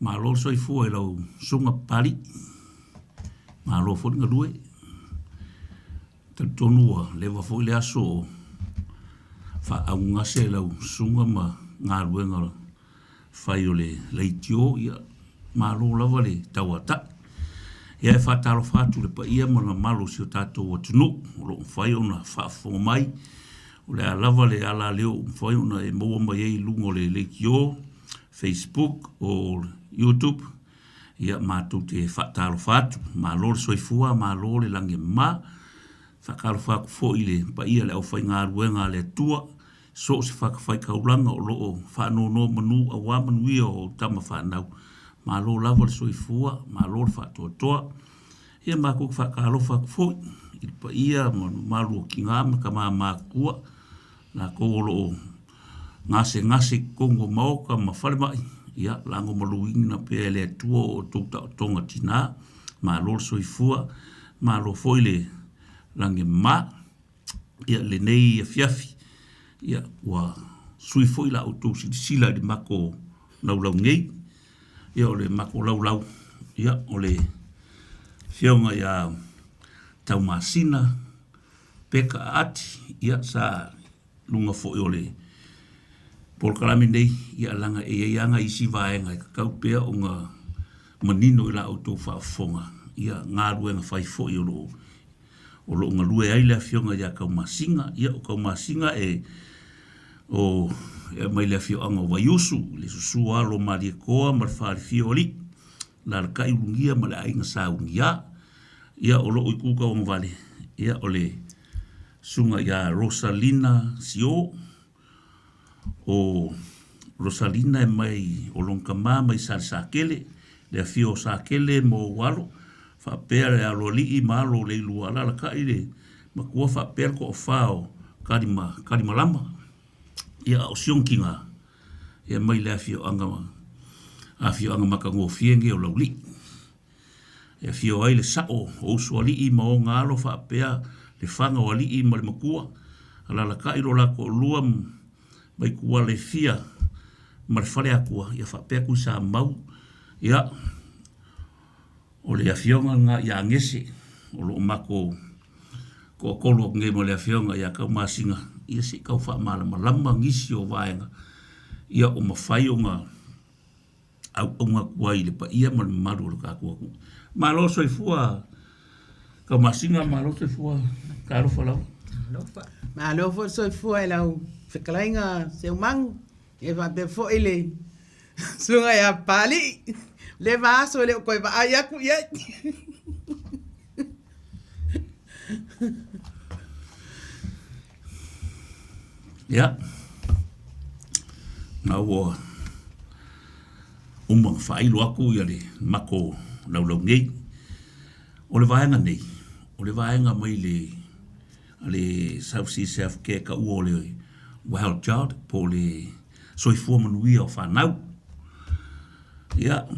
Malo soifua lau sunga pali. Malo fo nga lue. Tonua lewa fo le aso. Fa aunga se lau sunga ma ngā ruenga fai o le leitio ia malo lava le tauata. Ia e whataro whātu le pa ia mana malo si o tātou o tunu. O lo mwhai o na whaafonga mai. O le alava le ala leo mwhai o na e maua mai ei lungo le leitio, Facebook o YouTube. Ia mātou te whataro whātu. Malo le soifua, malo le lange ma. Whakaro whaku fo i le pa ia le au whai ngā ruenga le tua. So se whakawhai kaulanga o loo whanono manu a wā manuia o tama whanau. Malo lava le soifua, malo le whatoatoa. Ia mākou whakaro whaku fo i pa ia malo ki ngāma ka mā mākua. Nā kou o loo ngase kongo mauka ma whare mai. Ia lango maluingi na pēr le tua o tōta o tonga tina. Malo le soifua, malo fo i le lange mā. Ia le nei a fiafi. Ia wa sui foi la auto sila di mako lau ngei. Ia o le mako lau. Ia o le fionga ia taumasina peka ati. Ia sa lunga foi o le polkalami nei. Ia langa e ianga isi vaenga i kakau pea o ngā manino i la auto whaafonga. Ia ngā ruenga whai foi o lo ngā lue ai lea fionga ia kaumasinga. Ia o kaumasinga o mai lea fio anga o vaiusu, le susu alo maria koa, ma le whaari fio li, la kai urungia ma le ainga sa ungia. Ia o loo i kuka o ngavale. Ia o le sunga ia Rosalina Sio. O Rosalina e mai o longkama mai sakele, le fio sakele mo walo. Whapea le alo li i malo le ilua la kai le makua whapea ko o whao karima lama. Ia o sionkinga. Ia mai le afio anga maka ngō fienge o lauli. Ia fio ai le sao o usua li i mao ngalo whapea le whanga o li i ma le makua. Ala la kai lo la ko lua mai kua le fia ma le whare akua. Ia whapea kui sa mau. Ia o le afionga nga ia ngese o lo mako ko kolo nge mo le afionga ia kau masinga ia si kau wha malama ngisi o vaenga ia o mawhai o ngā au ngā kua i le pa ia ma le maru o le kākua ku. Malo soifua kau masinga malo soifua karo whalau. Malo soifua e lau whekalainga se umang e whape fo i le sunga ia pali. Le vaso le koe va ai aku ia. Ia. Nā ua umang whailo aku ia le mako lau nei. O le vaenga nei. O le vaenga mai le South Sea South Care ka ua o le Wild Child po le soifua manuia o whanau. Ia.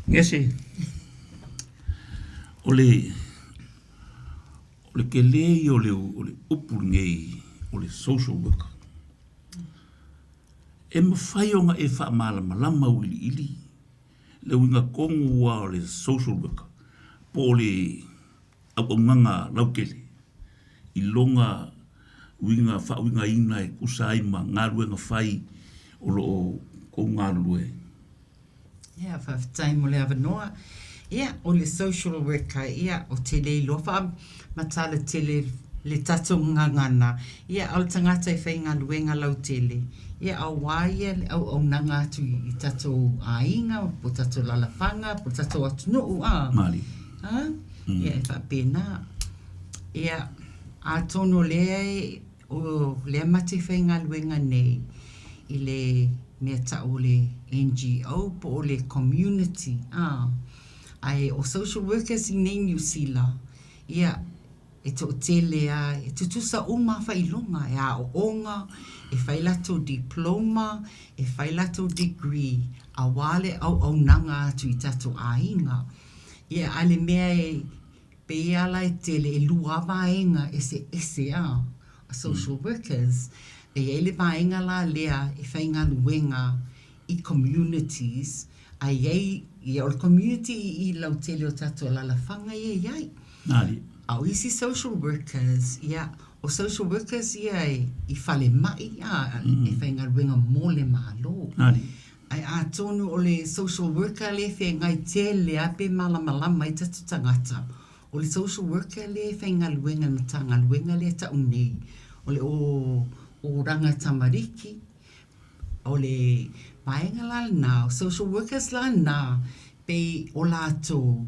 Ngese, o le kelei o le upu ngei, o le social worker. E mawhai o nga e wha malama ili. Le winga kongu wa o le social worker. Po le au nganga laukele. I longa winga ina e kusai ma ngā ruenga whai o lo ko ngā rue. Ia, whawhitai mo le awanoa. Ia, o le social worker, ia, o te le lofa, matala tele le tatou ngangana. Ia, au tangata i whai ngā luenga lau tele. Ia, au waia, au nanga atu i tatou ainga, po tatou lalafanga, po tatou atunuu, Mali. Ia, e whapena. Ia, a tono lea o lea mati whai ngā luenga nei, i le mea tau le NGO po o le community. Ai o social workers i nei New Zealand. Ia, e to tele e tutusa uma whailonga, e a o onga, e whailato diploma, e whailato degree, a wale au nanga atu i tato ainga. Ia, ale mea e pe ala e tele e lua vaenga ese a social workers. E ele vaenga la lea e whainga luenga i communities, ai i o community i lau tele o tato la whanga iai. Nari. Au isi social workers, o social workers i whale mai, e whainga ruenga mole malo. Nari. Ai a tonu o le social worker le whaingai tele ape malamalama i tatu tangata. O le social worker le whainga luenga na tanga luenga le ta unei. O le o ranga tamariki. O le paenga la na, social workers la na, pe o lato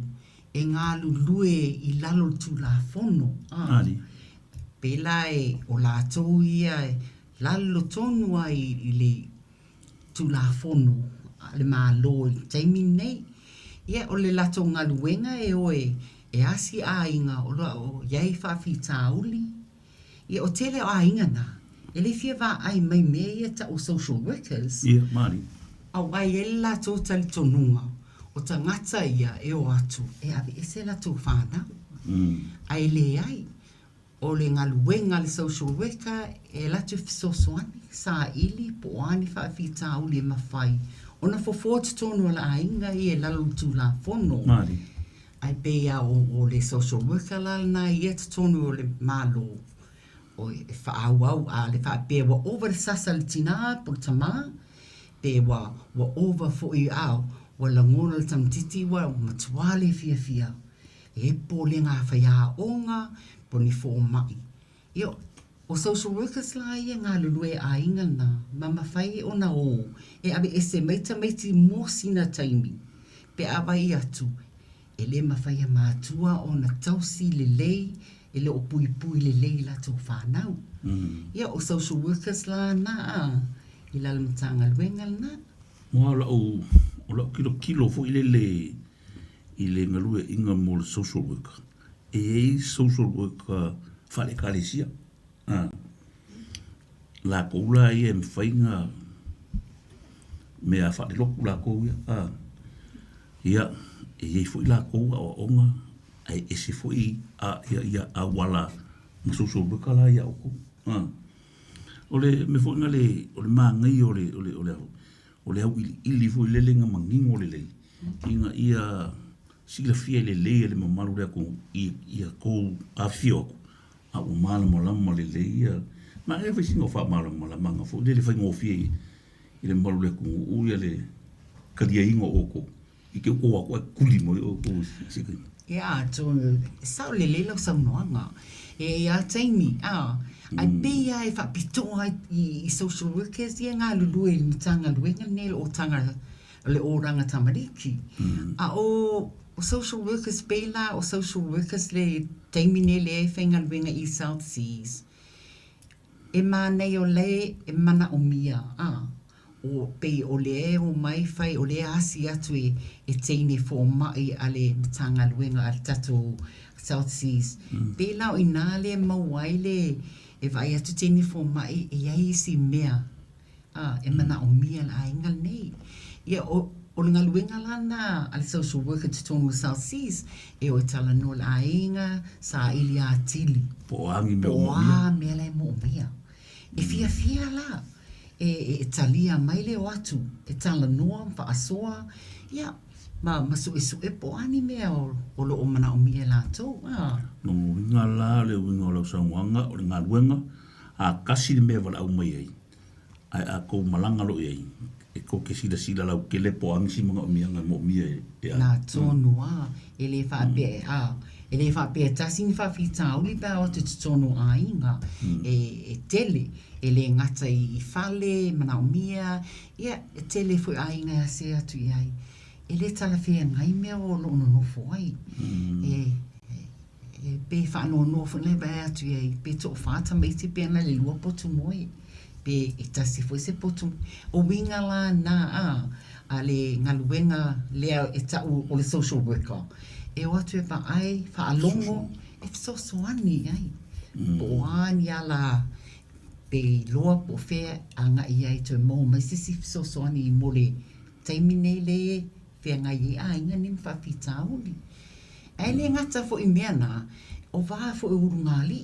e ngā lulue i lalo tu la fono. Nari. Pe lai o lato ia lalo tonu ai i le tu la fono, le malo i taimi nei. Ia o le lato ngā luenga e oe, e asi a inga o loa o iai whawhi tauli. Ia o tele o a inga na, e le fia wā ai mai mea ia ta o social workers. Ia, mari. Au ai e lato tali tonunga, o ta ngata ia e o atu, e ave e se lato whanau. Ai le ai, o le ngā luenga le social worker, e lato fisosoani, sa ili po ani whawhi tauli e mawhai. Ona fofo te tonu ala ainga i e lalo tu la fono. Mari. Ai pea o le social worker la na i e te tonu o le malo. O e whaauau a le whaapea wa over sasa le tina po tama. Pe wa over fo i au. Wa langona le tamtiti wa matuale fia fia. E po le ngā whaia onga po ni fo mai. Io, o social workers la ia ngā lulue a inga na, mama whai o na o, e abe e se meita meiti mō sina taimi, pe awai atu, e le mawhai a mātua o na tausi le lei, e le o pui pui le lei la tō whanau. Ia o social workers la na, i la lamtanga luenga na. Moa la o kilo fo i le ngalue inga mo le social worker. E social worker whale kālesia. La koula ia me whainga mea whale loku la kou ia. Ia, e fwoi la kou a onga, ai e se fwoi ia a wala ma social worker la ia oko. Ole me fwoi nga o le māngai o le au ili fwoi le lenga mangingo le lei. Inga ia sila fia le lei le mamaru rea kou ia kou a fio ako. A o malama le leia. Ma e whaisi ngā wha malama ngā fo. Le whai ngō fie i le malu le kungu uia le karia ingo oko. I ke o ako e kuli mo i oko sikai. Ia, tō, sao le lau sau noanga. E a taimi, ai pēia e whapitoa i social workers, ia ngā lulue i tanga luenga nele o tanga le oranga tamariki. A o social workers pēla, o social workers le taimine le e whainga luenga i South Seas. E mānei o le, e mana o mia, o pei o le o mai whai, o le asi atu e teine fo mai a le tanga luenga al tato South Seas. Pēla o ina le mauai le, e vai atu teine fo mai, e iai isi mea, e mana o mia la ingal nei. Ia o ngā luenga lana al social worker te tonu South Seas, e o Talanoa la ainga sa ili a tili. Po angi me o mia. Po mea le mo mia. E fia la, e talia mai le o atu, e Talanoa, Faasoa, ia, ma su e po ani mea o lo o mana o mia la tau. No winga la le winga o lau sauanga, o le ngā luenga, a kasi le mea wala au mai ai. Ai a kou malanga lo ai. E ko ke sila lau ke le po angsi mga umianga mo mia e a. Nā tōnua, e le whape tasini whawhita uli pā o te tōnu a inga, e tele, e le ngata i whale, mana o mia, ia, e tele fwy a inga a se atu iai. E le tala whea ngai mea o lo no nofo ai. E pe whaano nofo le vai atu iai, pe tō whāta meiti pe ana le lua potu moi. Pe e tasi foi se potu o winga la na a le ngaluenga lea e tau o le social worker e o atu e pa ai fa alongo e so soani ai po ani ala pe loa po fe anga i ai to mo mai sisi so soani mo le taimine le fe anga i a inga nim fa fitauli ai le ngata fo i meana o va fo e urungali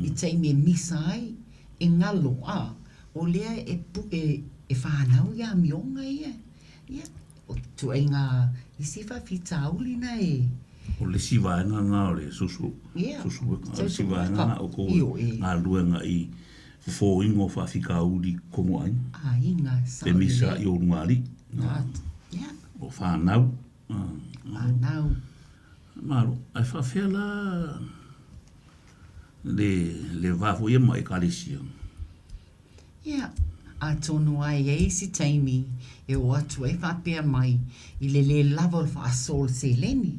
i taimi misai e ngalo o lea e e whanau ia mionga ia. Ia, o tu ai ngā isi whawhitauli na e. O le sivaenga ngā o le susu. Ia. Susu weka. Sivaenga ngā o ko ngā luenga i fo ingo whawhika uri kongo ai. A inga sa. Pe misa i o ngāri. Ia. O whanau. Whanau. Maro, ai whawhela le wafo ia mai kālesia. Ia. A tonu ai e si taimi e o atu e whapea mai i le lava o Faasoa se leni.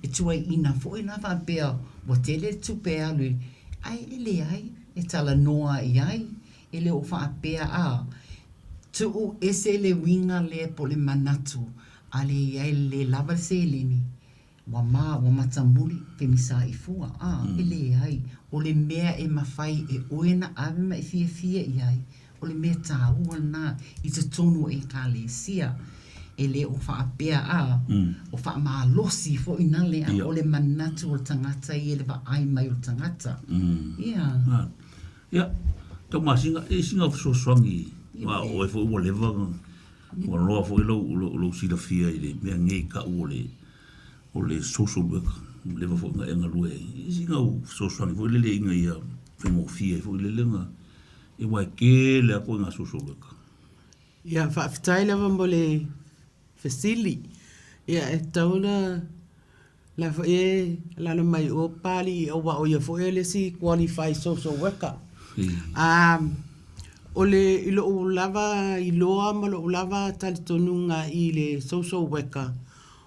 E tua ina fo ina whapea wa tele tupea lui. Ai ele ai, e Talanoa i ai, ele o whapea a. Tu o ese le winga le po le manatu, a le iai le lava se leni. Wa matamuri pe misa i fua. Ele ai, o le mea e mawhai e oena ave mai fia i ai. O le mea tāua nā i te tonu e kālesia e le o whaapea o whaamalosi fo ina le o le manatu o tangata i e le ai mai o tangata. Ia. Ia, tau masinga, e singa fsoswangi wa o e fo ua lewa wa roa fo ilo sila fia i le mea ngei ka o le social work lewa fo nga lue. E singa fsoswangi fo ile le inga ia whengo fia fo ile lenga e wai ke le ako ngā susuweka. Ia, whaafitai lewa mo le whesili. Ia, e tauna la fo e lana mai o pali o wa o ia fo e le si qualified social worker. O le ilo o lava iloa ma lo lava talitonunga i le social worker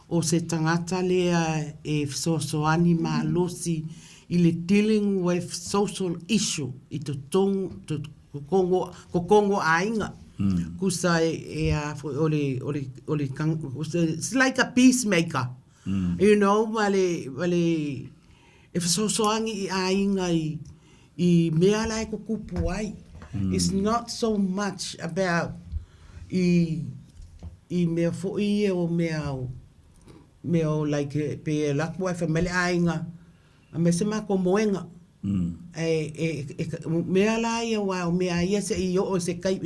o se tangata lea e fsosoani ma losi i le dealing with social issue i to kongo ainga kusa e a ole it's like a peacemaker you know vale if so angi ainga I mea lai ko kupu ai it's not so much about I mea fo I o mea like pe lakwa fa mele ainga a me se ma ko moenga mea la ia wa o mea ia se I o se kai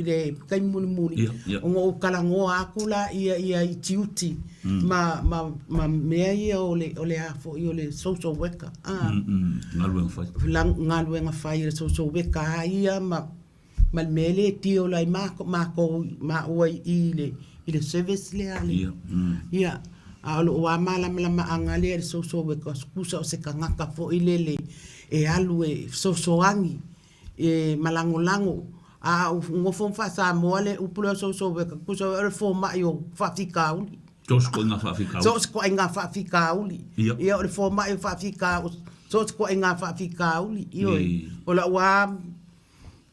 muni o ngo kalangoa akula ia I tiuti ma mea ia o le afo I o le social worker ngaluenga fai le social worker ia ma mele tio lai ma o I le service le ali ia a lo wa mala anga le social worker kusa o se kangaka fo I le e alu e sosoangi e malango a ngofo fa Samoa le upulo social worker kusa o reforma yo fafika uli Tos ko inga fafika uli ia o reforma yo fafika tos ko inga fafika uli io o la wa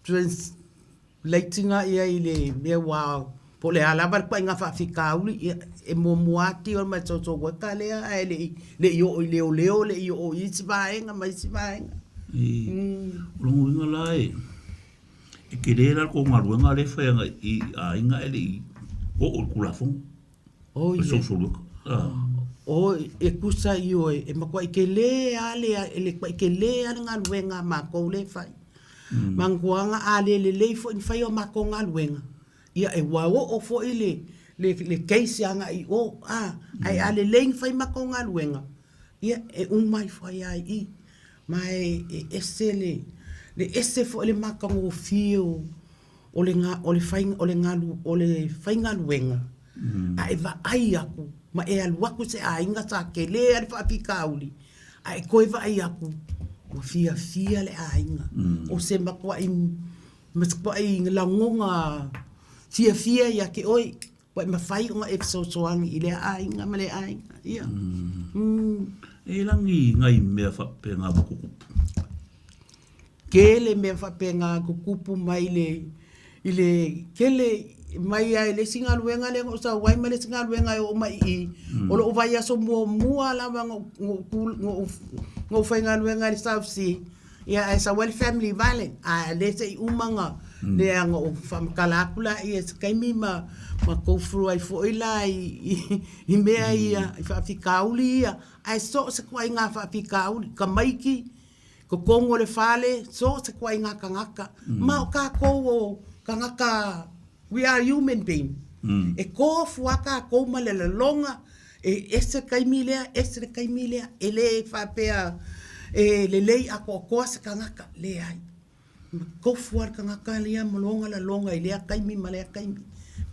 translatinga ia ile me wa po le alava ko inga fafika uli e momuati o ma social worker le yo leo le yo isivaenga mai isivaenga longo inga lai e querer ko ngaruenga le faenga I ainga ele o kulafon social worker o e kusa io e makwa ke le ale ele ke le ngaruenga ma ko le fai manguanga ale le fo in fai o ma ko ngaruenga ia e wa o fo ile le case anga I o ai ale leng fai makonga luenga ia e mai fai ai mai esele le ese fo le makongo fio o le fai luenga ai va ai aku ma e alu aku se ainga sa ke le al fa pikauli ai ko va ai aku o fia le ainga o se makwa I langonga fia ia ke oi Wai mawhai unga e sosoangi I le ainga ma le ainga. Ia. E langi ngai mea whape ngā kukupu. Kele mea whape ngā kukupu mai kele mai ai le singa luenga le o sa wai ma le singa luenga o mai I. O lo vai aso mua lava ngo whainga luenga le South Sea. Ia e sa well family violent. A le se I umanga. Le anga o whamakalakula I e kaimi ma koufuru ai fo ila I mea ia I whaafikauli ia ai so se kwa ngā whaafikauli ka maiki ko kongo le whale so se kwa ngā kangaka ma o ka kou o kangaka We are human being. E ko fuaka ko malele longa e ese kaimilea ele fa pea e le lei a ko se kangaka le ai. Ko fuar kangaka le molonga la longa ile kaimi male kaimi.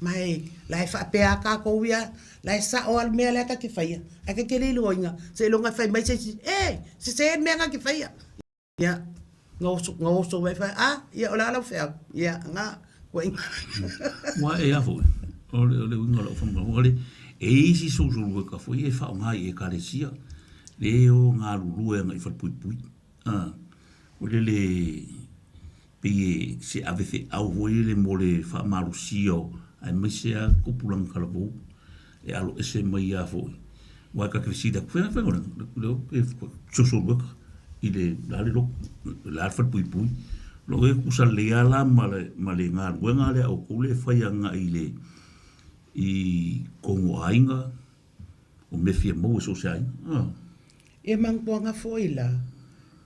Mai la fa pea ka ko wia la sa o al mele ka ki faia. Aka ke le loinga se longa fai mai se se me ka ki faia. Ya ngoso vai fa ya ola la fa ya nga wai. Wa e afo. Ole winga lo fam ole e isi social worker foi e fa nga e karesia le o nga lulu e nga i fa pui ole le pe se avese au voi le mole fa marusio ai mesia kupulang kalabo e alo ese mai afo wa ka crescida fa ngora le social worker ile dale lo la fa pui lo e kusa le ala male nga wenga le o kule fa nga ile I kongo ainga o me fia mo so sai e mangpuanga foila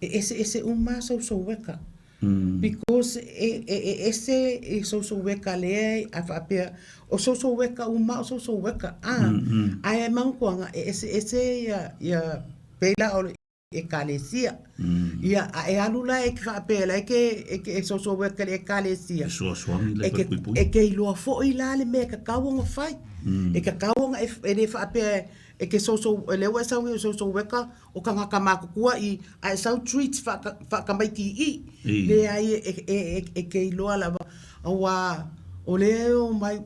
ese uma so weka because ese so weka le afapia o so weka uma so weka ai mangpuanga ese ya pela o e kalesia ia e alula e fa pela ke so weka e kalesia so swami le e ke lo fo ila le me ka kawonga fai e ka kawonga e fa pe e ke so le wa sa so weka o kanga kama kua I so treats fa ka mai ti le ai e ke lo ala wa o le o mai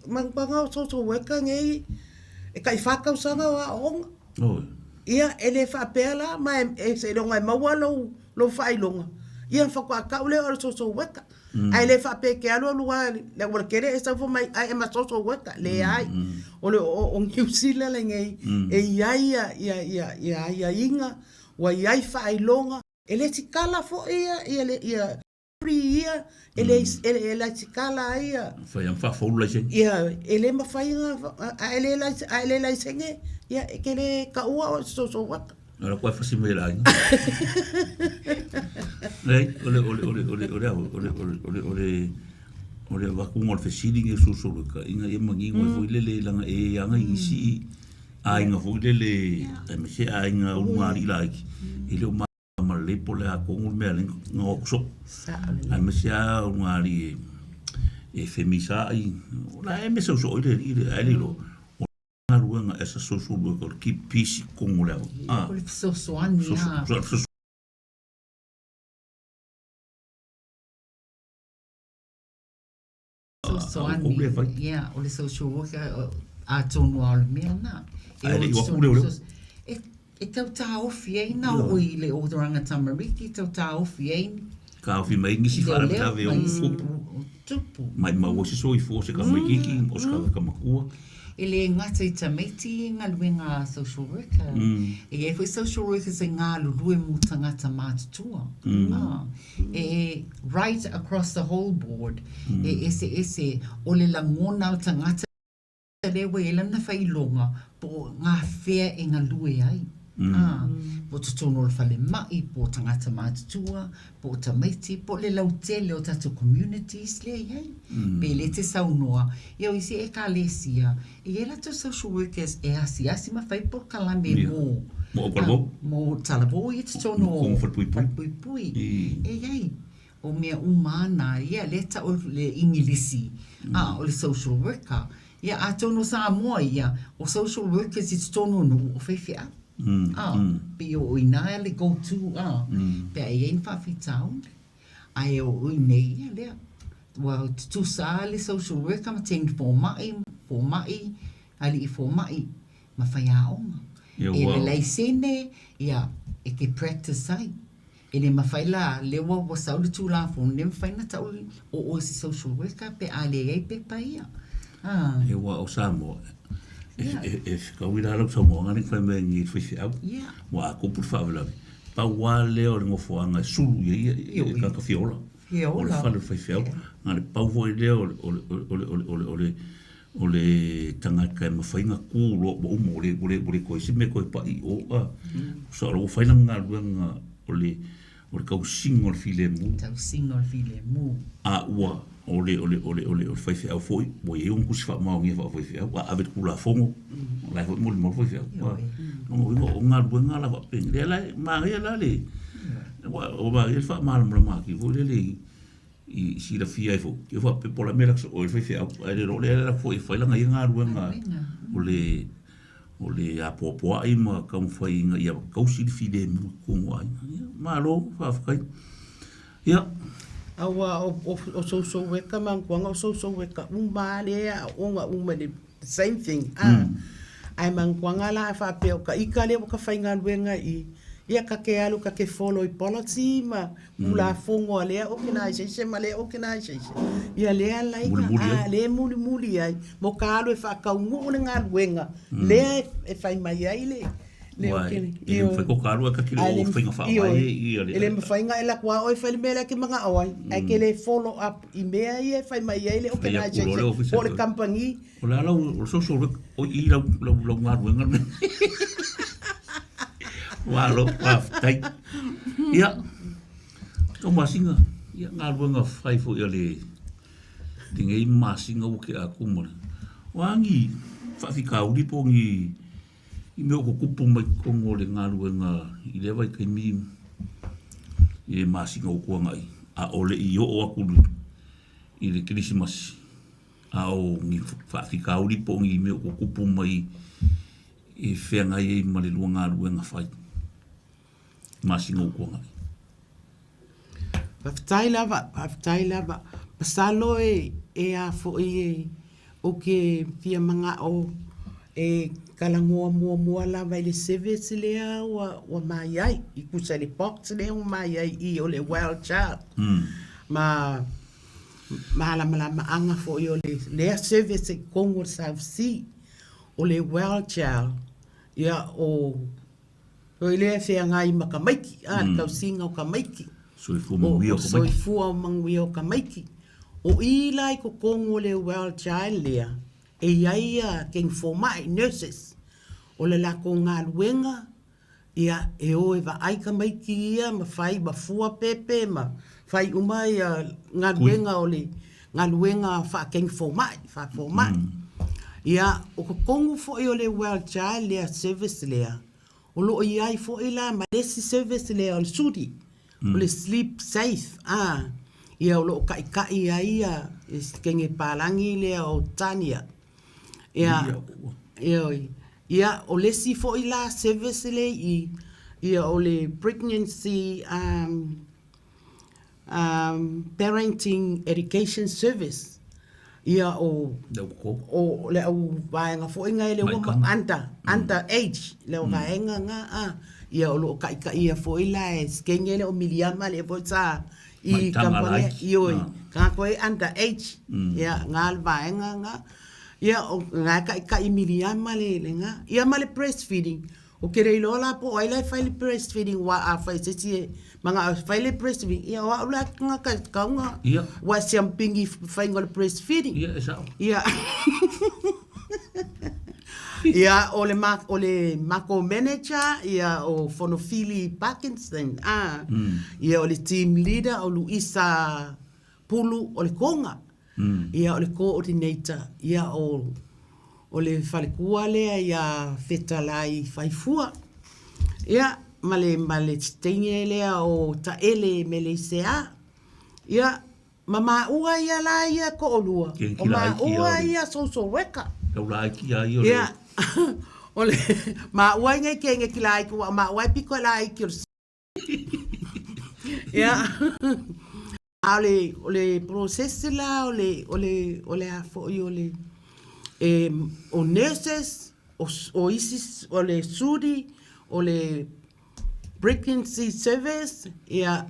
man panga so weka ngai e kai fa ka usanga wa on ia ele fa pela mai se longa maua lo fai longa ia fa kwa ka ule o so weka ai le fa pe ke alo lua le wor kere esa fo mai ai ma so weka le ai o le o ngiusila le ngai e ia inga wa ia fa ai longa ele tikala fo ia ia ele tikala ia fa fo la se ia ele ma fai ele la senge ia ke le ka ua so waka ora kwa fasi me la nei ole va ku ngol fesidi nge so ka inga e mangi ngoi foi le langa e anga isi a inga foi le me se a inga u mari la ile ma le pole a ko ngol me ngo so a me se a u mari e femisa ai la me so ile ali lo ruanga essa social worker ki pisi kongola o le so soani ya o le social worker a tonu al mena e tau tau fiei na o I le o doranga tamariki tau tau fiei ka fi mai ngisi fara ta ve o tupu mai ma wo se Soifua se ka mai kiki o ska ka makua ele ngata I tameti ngā luenga social worker. E foi social worker se ngā lulue mu tangata mātutua. Right across the whole board. Ese o le langona o tangata lewe e lana whailonga po ngā whea e ngā lue ai. Po tutono le whale mai, po tangata mātutua, po tamaiti, po le lautele o tatu communities le ai. Pe le te saunoa, iau isi e ka lesia, I e lato social workers e asi ma whai po kalame mo talabo I tutono pui. E ai, o mea umana, ia leta o le ingilisi, o le social worker. Ia a tono Samoa ia, o social workers I tutono no o whaiwhea. Pe o ina le go to pe ai en fa fitau ai o nei le wa tu sa le social worker ma ten for mai ali for mai ma fa ya o e le sene ia e ke practice sai ele ma fa la le wo sa le tu la fo nem fa na ta o social worker pe ale ai pe pa ia e wa o Samoa e ka wira lo Samoa ngani fa me ngi fi au wa ko por favor pa wa le o ngo fo anga sulu ye ka fiola o le fa le fa fiau ngani pa vo le o le tanga ka ma fa inga ku lo mo le ko si me ko pa I o so lo fa nga o le ka singol file mu a wa ole fai fia foi mo e un kusifa ma ngi fa foi fia wa ave kula fongo la foi mo foi fia no ngo nga buenga la pe la ma la le o ba il fa mal ma ki vo le i si la fia fo ke fa pe pola mera o foi fia ale ro le la foi la nga buenga ole a popo ai ma ka foi nga ia ka si fi de ko wa ma lo fa fa ya awa o so weka mangwanga o so weka umale uma the same thing ai mangwanga la fa pe o ka ikale o ka fainga wenga i ia ka ke alu ka ke follow i policy ma mula fongo le organization ma le organization ia le ala le muli ai mo ka alu fa ka ngu nga wenga le e fai mai ai le e foi ko karu ka kilo o foi fa vai ele me fai nga ela kwa o fai mele ke manga awai ai ke le follow up i me ai fai mai ele o kana je o le company o la o so o i la nga wenga wa lo pa tai ya o masinga ya nga wenga fai fo ele dingai masinga o ke akuma wangi fa fika uli po ngi i meo ko kupu mai kongo le ngaru nga i lewa i kai mi i masinga o kua ngai a ole i o akulu i le Christmas a o ngi whaafika uri po ngi i meo ko kupu mai i whea ngai e ma le lua ngaru nga whai masinga o kua ngai Whaftai lava pasalo e a fo i o ke fia manga o e Talanoa mua la vai le service lea wa mai ai i kusa le box lea o mai ai i o le wild child ma la anga fo i o le service e Congo South Sea o le wild child ia o i lea fea ngai makamaiki kau singa o kamaiki Soifua Manuia o kamaiki o i lai ko Congo le wild child lea e iaia ken formai nurses o le lako ngā luenga ia e o e wa aika mai ki ia ma whai ma fua pepe ma whai umai ngā luenga o le ngā luenga wha ken formai ia o ka kongu fo i o le wild child lea service lea o lo i ai fo i la ma lesi service lea o le suri o le sleep safe ia o lo ka ia ia kenge palangi lea o Tania ia o lesi fo i la service le ia o le pregnancy parenting education service ia o le au vaenga fo inga le o under age le o vaenga nga ia o lo ka ia fo i la skenge le o miliama le fo sa i kampane ioi ka ko under age ia ngal vaenga nga ia o nga ka i miliama le nga ia male breastfeeding o kere i lola po ai lai fai breastfeeding wa a fai se manga fai le breastfeeding ia wa ula nga ka nga wa siampingi fai ngol breastfeeding ia ia o le mako manager ia o Fonofili Parkinson ia o le team leader o Luisa Pulu o le konga ia o le coordinator ia o le falekua lea ia fetalai faifua ia male stenge lea o taele melesea ia mama ua ia la ia ko olua o ma ua ia social worker ia ole ma ua ngai ke kilai ko ma ua piko lai ki ia ole process la ole afo ole o nurses o isis ole sudi ole pregnancy service ia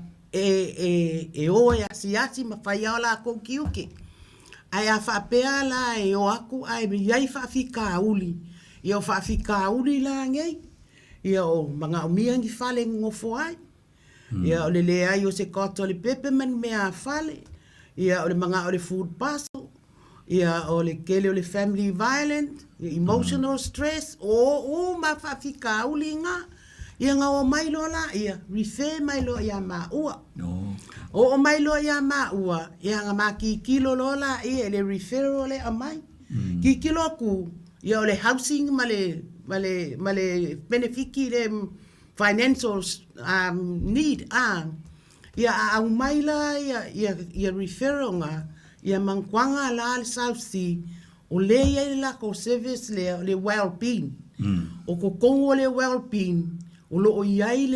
o ia siasi ma fai ala ko kiuke ai afa pea la o aku ai mi ai fa fika uli ia fa fika uli la ngai ia o manga o miangi fale ngofo ai ia o le lea i o se koto le peppermint mea fale ia o le manga o le food parcel ia o le kele o le family violent emotional stress o ma fa fika uli nga Ia nga o mai lo la ia refer mai lo ia Maua. No. O mai lo ia Maua ia nga maki kilo lo la ia le referral le amai. Ki kilo ku ia le housing male benefiki le financial need ia au mai la ia referral nga ia mangkwanga la le South Sea o le ia la ko service le well-being. O ko kongo le well-being o lo iai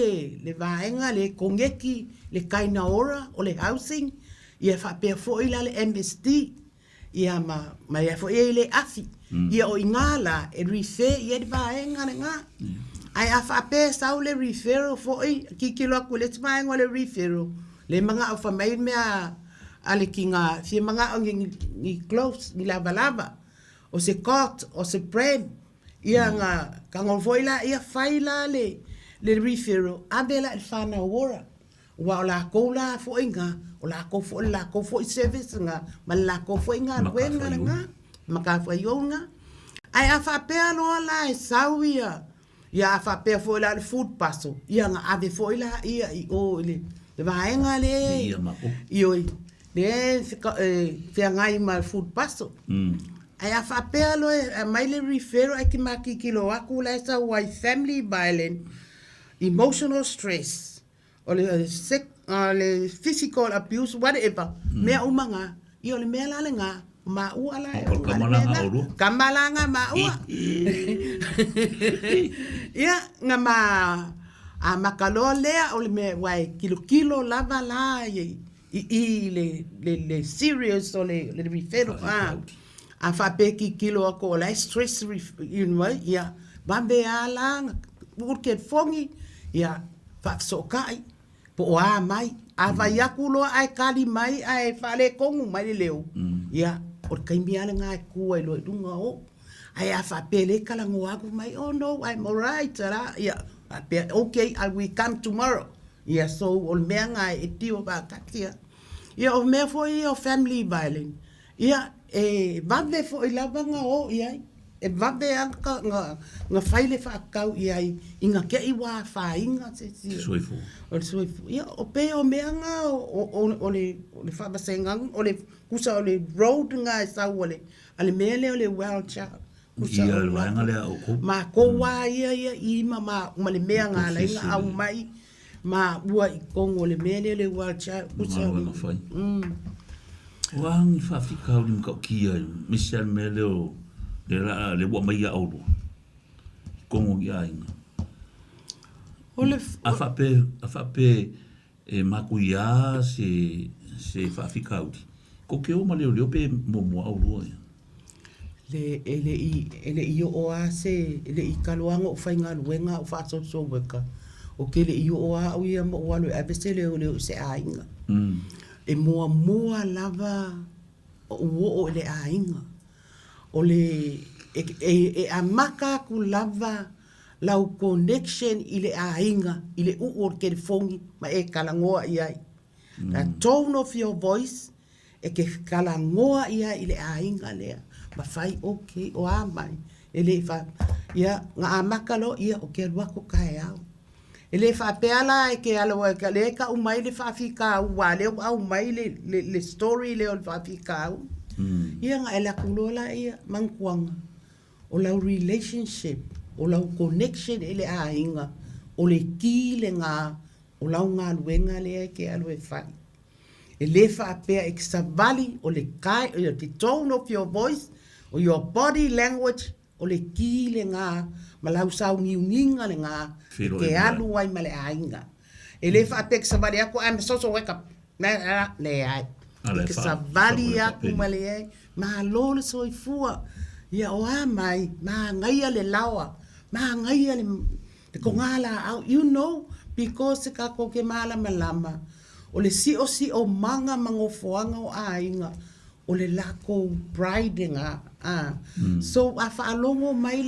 le vaenga le kongeki le kaina ora o le housing ia fa pe fo ila le MSD ia ma ia fo ile afi ia o ingala e refer ia de vaenga nga ai afa pe sau le referral fo ki kilo ko le vaenga le referral le manga o fa mai mea ale kinga fi manga ngi close ni lava o se court o se prem ia nga kangol foila ia faila le referral abela el fana ora wa la kola fo inga o la ko fo service nga ma la ko fo inga wenga nga maka fo yonga ai afa pe lo la sawia ia afa pe fo la food passo ia nga ave fo ila ia o le vaenga le io le fe ngai ma food passo ai afa pe lo mai le referral ai ki maki kilo aku la sa why family violence emotional stress or le physical abuse whatever me umanga io le me la nga ma u ala kamalanga ma u ia nga ma a makalo lea o le me wai kilo lava la i le serious o le referral a fa pe kilo ko la stress you know ia bambe ala porque fongi ia fa sokai po a mai a vai akulo ai kali mai ai fale kongu mai leo ia por kai miala nga ku ai lo dunga o ai a fa pele kala ngo aku mai oh no I'm all right ia okay I will come tomorrow ia so ol menga e tio ba katia ia o me foi o family violence ia vave fo i lava nga o iai vave anka nga faile fa kau iai inga ke i wa fa inga se Soifua o soifua ia o pe o meanga o le fa basenga o le kusa o le road nga sa o le ale mele o le well child ia le wanga le o ko ma ko wa ia i ma le meanga la inga au mai ma ua i kongo le mele le well child kusa o fai Wang fa fika o limka kia Michel Meleo le wa mai au kongo ia inga afa pe makuia se fa fika o ko ke o male o pe mo au ele i o a se ele i kaloanga o fainga luenga o fa so weka o ke le i o a o ia mo wa le abesele o le se ainga e mua lava o le ainga o le e amaka ku lava lau connection i le ainga i le uor ke fongi ma e kalangoa ia the tone of your voice e ke kalangoa ia i le ainga lea ma fai okay o amai ele fa ia nga amaka lo ia o ke wako kai au ele fa peala e ke alo e ka le ka umai le fa fika wa le au mai le story le fa fika ia nga ela kulola ia mangkwanga o la relationship o la connection ele a inga o le kile nga o la nga luenga le ke alo e fa ele fa pe exavali o le kai o the tone of your voice o your body language o le kile nga malau sau ngiunga le nga ke alu ai male ainga ele fa tek sabali ako I'm so wake up na le ai ke sabali aku male ma lo le soifua ia o mai ma ngai le lawa ma ngai le ko ngala you know because ka ko ke mala malama o le si o manga mangofoanga o ainga o le lako pride nga so afa alongo mai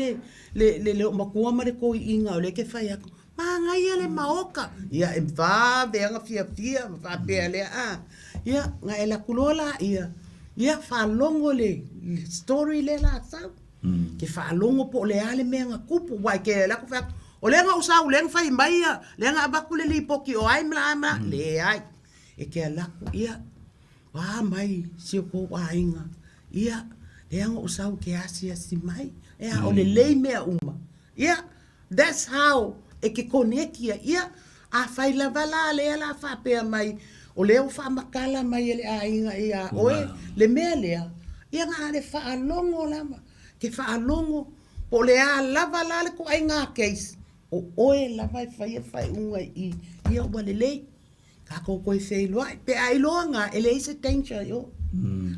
le makua mare ko inga o le ke fai ako ma ngai le maoka ia e va venga fia va pele ia nga ela kulola ia fa longo le story le la sa ke fa longo po le ale me nga kupu wa ke la ko fa O lenga usau lenga fai mai ia. Lenga abaku le lipoki o ai mla le ai. E ke alaku ia. Wa mai sio ko wa inga. Ia lenga usau ke asia si mai. Ia o le lei mea uma. Ia that's how e ke konekia ia a fai la vala le la fa pe mai. O leo fa makala mai ele a inga ia oe le mea lea. Ia nga le fa alongo lama. Ke fa alongo po le a lava la le ko ai nga case. O oe lava fai unga i ia wale lei. Ka ko fei loa. Pe ai loa nga ele ise tension yo.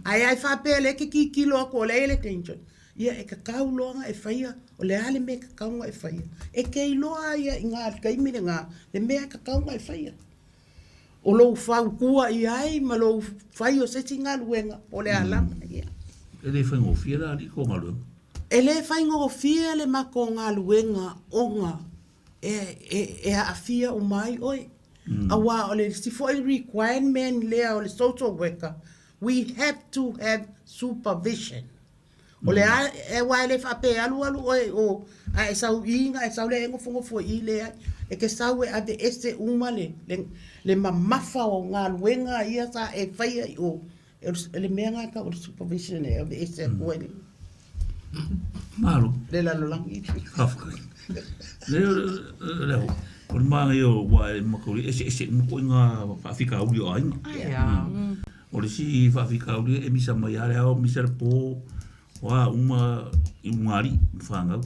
Ai fa pe le ke kilo ko le ele tension. Ia e ka kau loa nga e faia. O le ale me ka kau nga e faia. E ke iloa ia inga kaimine nga. Le mea ka kau nga e faia. O lo fau kua i ai, ma lo fai o seti ngā luenga, o le alama. E le whai ngofia la li ko ngā luenga? E le whai ngofia le mako ngā luenga o ngā, e a fia o mai oi. Awa o le sifoi requirement lea o le social worker, we have to have supervision. O le e wai le whape alu oi o a e sau inga, e sau le ngofo i le ai. E ke sau e ade este uma le mamafa o ngā luenga ia sa e whaia i o le mea ngā ka o le supervision e o le este koe ni. Malo. Le lalolangi. Hafkai. Leo, o le maa o wa e makori, ese mko i ngā whaafika auli o ainga. O le si whaafika auli e misa mai are au, misa le pō, wa uma i ungari, whangau.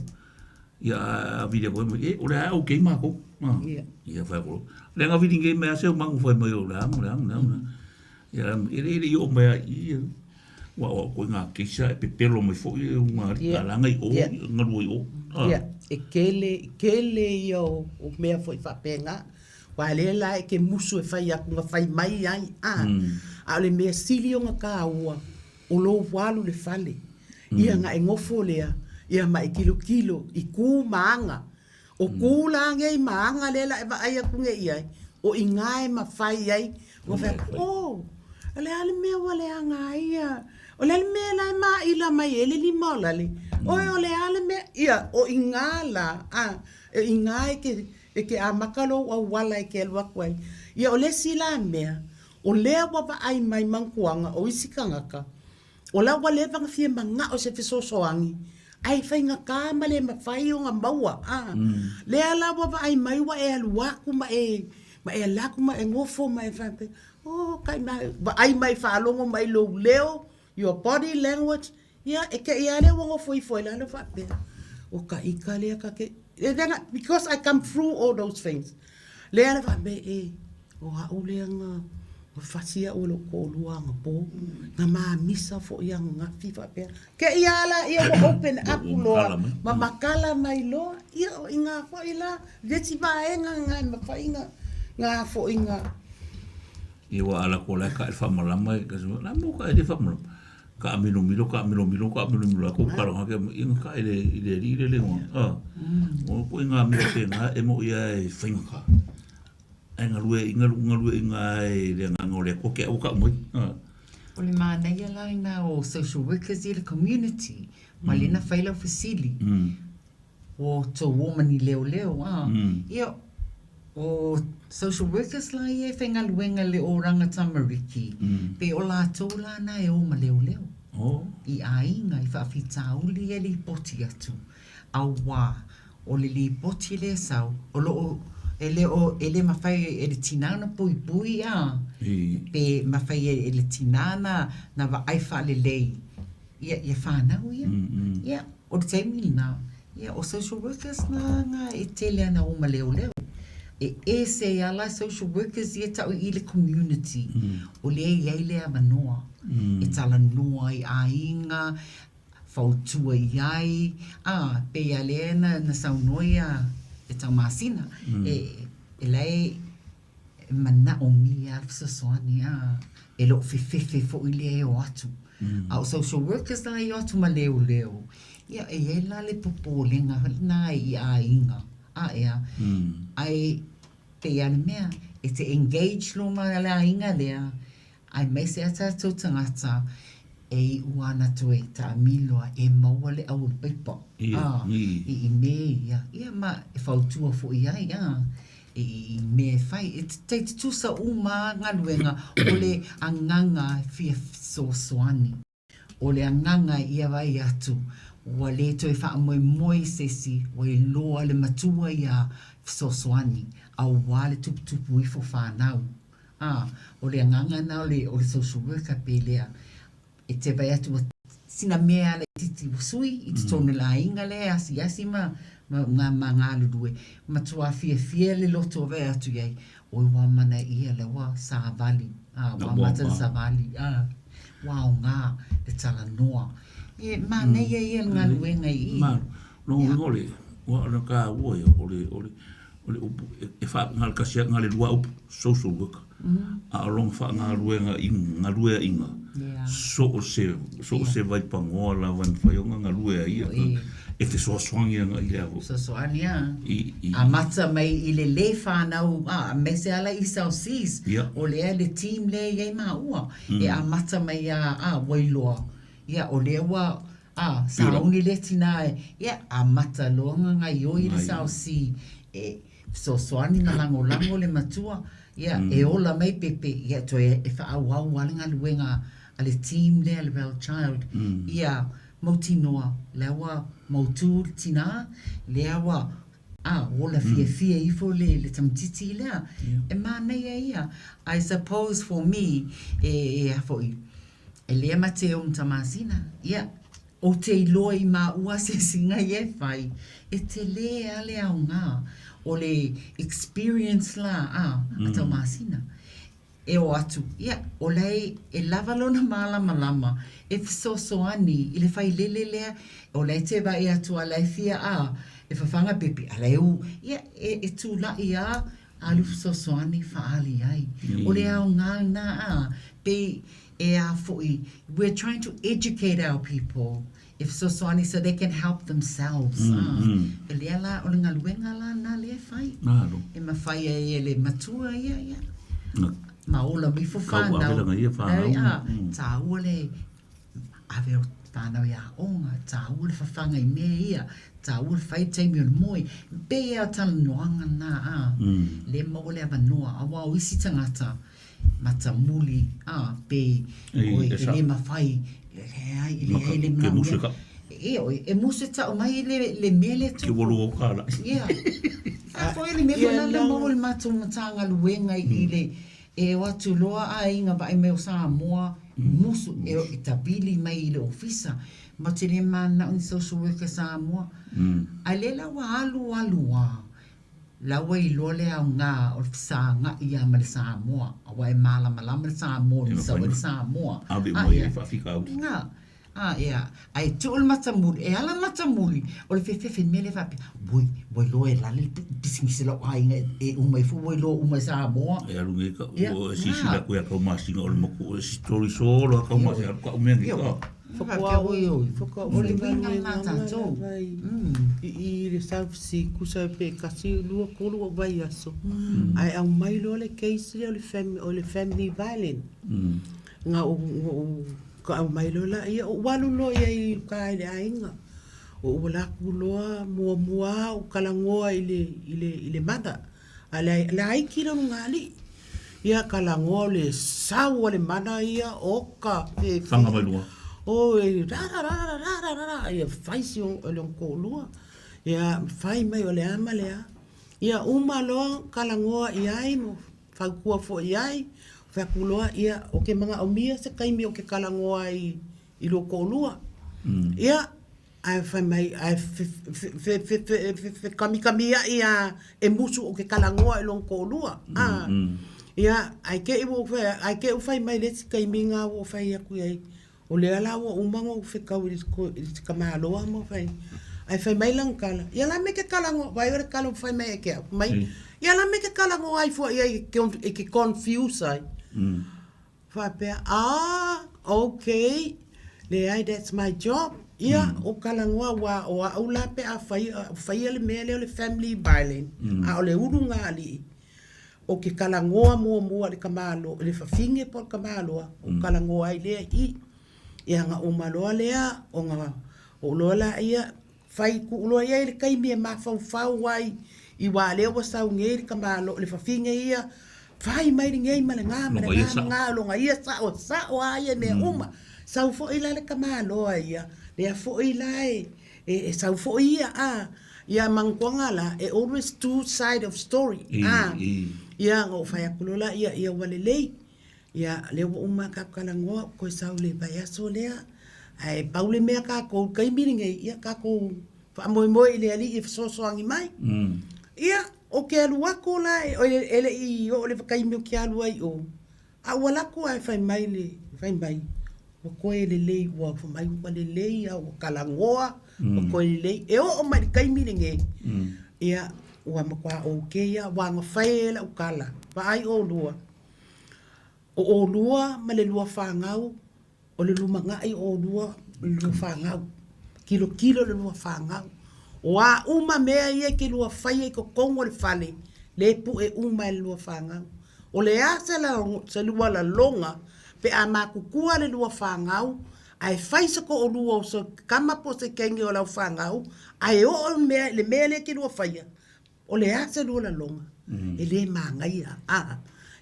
Ia video koe mai, o le au kei mako. Ia whai koro. Le ngā vidi ngei mea seo mangu whai mai o le anga. Ia ere i o mea i wa koe ngā keisa e pepelo mai fo i ungari. Ka langa i o, ngarua i o. Ia, e kele i o mea fo i whapenga. Wa le la e ke musu e whai aku ngā whai mai ai. A le mea sili o ngā ka ua, o lo walu le whale. Ia ngā e ngofo lea. Ia mai kilo i ku maanga. O ku lange i maanga lela e vai aku nge iai. O i ngai ma fai ai. O fe, oh, ale ale mea wale anga ia. O le ale mea lai ma ila mai ele li maulali. O le ale mea, ia, o i ngala. I ngai ke a makalo au wala e ke alwa kwai. Ia o le sila mea. O lea wapa ai mai mangkuanga o isikangaka. O la wale vanga fie manga o se fiso soangi. Ai fai ngā kāma le mawhai o ngā maua. Le ala wawa ai mai wa e aluaku ma e alaku ma e ngofo ma e whape. Oh, kai mai, wa ai mai whaalongo mai lo leo, your body language. Ia, e ke ia le wongo foi la le whape. O ka ika lea ka ke. Because I come through all those things. Le ala whape o hau lea ngā. Fasia o lo ko luanga po na ma misa fo yang ngafi fa pe ke ia la ia open up lo ma makala mai lo ia inga fo ila veti ba nga ma fa inga nga fo inga ia wa ala ko la ka fa malama ka so la mo ka de fa mo ka milo ko ka ro ka inga ka ile le mo o ko inga mi te na e mo ia e finga ka ngalue le ngole ko ke o ka mo o le mana ia la ina o social workers i le community malina faila fasili o to woman i leo ia o social workers la ia fenga luenga le oranga tamariki pe o la tola na e o maleo i ainga i fa fitauli e li poti atu awa o le li poti le sau o lo ele mafai ele tinana pui pe mafai ele tinana na va ai fa le lei ia fa na ia o te mina ia o social workers na nga italiana na uma leo e se ala social workers ia tau i le community o le ia le Manuia e Talanoa i ainga fautua iai pe ia le na saunoia e tau masina e lai mana o mi a fisosoani e lo fe fo i le o atu au social workers na i atu ma leo ia e la le popolenga na i a inga ea ai pe ia mea e te engage lo ma la inga lea ai mai se ata tau tangata e uana toe ta miloa e maua le au pepa. I me ia ma e whautua fo i ai i me fai te tusa uma ngaluenga o le anganga fia sosoani. O le anganga ia vai atu. Wa le toi wha moi sesi wa i loa le matua ia sosoani. Au wale tupu i fo whanau. O le anganga na o le social worker pe lea. E te vai atu sina mea le titi usui i te tone la inga le asi ma ngā lurue. Matua fia le loto vai atu iai. O i wamana ia le wa sa vali. Wa mata sa vali. Wow ngā le Talanoa. Ma nei ia ngā luenga i. No ngole. Wa ana ka oi ole e fa ngal kasia ngal lua up social worker. A long fa ngā luenga ngā luea inga. So se vai pangoa la van whaionga ngā luea ia. E te soaswangi anga i leavo. Soaswangi a mata mai i le whanau, me se ala i South o lea le team le iei maa ua. E a mata mai a wailoa. Ia o lea wa saungi le tina a mata loanga ngai o i le South Sea. E soaswani na lango le matua. Ia e ola mai pepe. Ia to e whaau wale ngā luenga a le team le le Well Child. Ia mautinoa lewa mautu tina lewa ola fia ifo le tamtiti lea e mana ia I suppose for me e foi e le mate o tamasina ia o te iloi ma ua se singa ye fai e te le ale au nga o le experience la tamasina e o atu ia o lei e lava lona malama e fisosoani i le fai lea o lei te vai atu a lei fia e whawhanga pepe a leu ia e tūla i a lu fisosoani whaali ai o le au ngā na pe e a foi we're trying to educate our people if sosoani so they can help themselves e lea la o le ngaluenga la na le fai e ma fai e le matua ia ma ola mi fo whanau. Tā ua le awe o whanau ia onga, tā ua le whawhanga I mea ia, tā ua le whai teimi o le moi, be ea talanoanga nā le mau le awanoa, awa o isi tangata, mata muli, be le mawhai, le mawhai. E muse ta o mai le mele tu. Ki wolu o kala. Ia. A foi le mele na le mau le matu matanga luenga I le e watu loa a inga vai me o Samoa musu e tabili mai I le ofisa ma te le mana un social worker Samoa a le la wa alu la wa I lole au ngā o fisa ngā ia ma le Samoa a wa e malama le Samoa ni sa le Samoa abe mo e whawhika au ngā ia ai tu o matamuli e ala matamuli o le fefe mele vape boi lo e la le bisingisi lo ai e umai fu boi lo umai Samoa e alu nge ka o sisi la kuia ka masinga o le moko o story solo ka masi ka umengi ka o le winga mata to I le South Sea kusa pe kasi lua kolu o vai aso ai au mai lo le case o le family violence nga ka au mai lola ia o walu lo ia I ka ile ainga o wala ku loa mua o kalangoa ile mata ala la ai kilo ngali ia kalangoa le sau le mana ia oka e fanga mai lua o e ra ia faisi o le ko lua ia fai mai o le ama le ia uma lo kalangoa ia mo fa ku fo ia Whakuloa ia o ke mga omia se kaimi o ke kalangoa I lo kolua. Ia, ai whai mai, ai kami ia e musu o ke kalangoa I lo kolua. Ia, ai ke u whai mai leti kaimi ngā o whai aku iai. O le ala o umango o whekau I kamaloa mo whai. Ai whai mai lang kala. Ia la me ke kalangoa, vai ore kala whai mai e ke au. Mai, ia la me ke kalangoa ai fua ia e ke confuse ai. Whapea, okay, le that's my job. Ia, o kalangoa wa o aula pe a whai le mele o le family violence. A o le urunga ali. O ke kalangoa mua le kamalo, le whawhinge por kamaloa, o kalangoa I lea I. ia nga umaloa lea o nga o lola ia fai ku loa ia le kaimi e mafau ai i wa le wa sau ngeri ka malo le fafinga ia fai mai ngei male nga lo nga ia sa o ai me uma sau fo ila le ka malo ia le fo ila e sau fo ia ia mangkwanga la e always two side of story ia ngo fai akulola ia wale lei ia le uma ka kalango ko sau le baya so le ai paule me ka ko kai miringe ia ka ko fa moi le ali if so angi mai ia o ke alua ko la ele i o le kai me ke alua i o a wala ko ai fai mai o ko ele le wa fa mai ko le le ia o kalangoa o ko le e o mai kai miringe ia wa makwa o ke ia wa nga fai la o kala fa ai o lua o lua ma le lua fa ngau o le luma ngai o lua lua fa ngau kilo le lua fa ngau o a uma mea ia ke lua fai e ko kongo le fale le pu e uma e lua fa ngau o le asa la se lua la longa pe a makukua le lua fa ngau ai fai se ko o lua o so kama po se kengi o la fa ngau ai o mea le mea le ke lua fai o le asa lua la longa e le mangai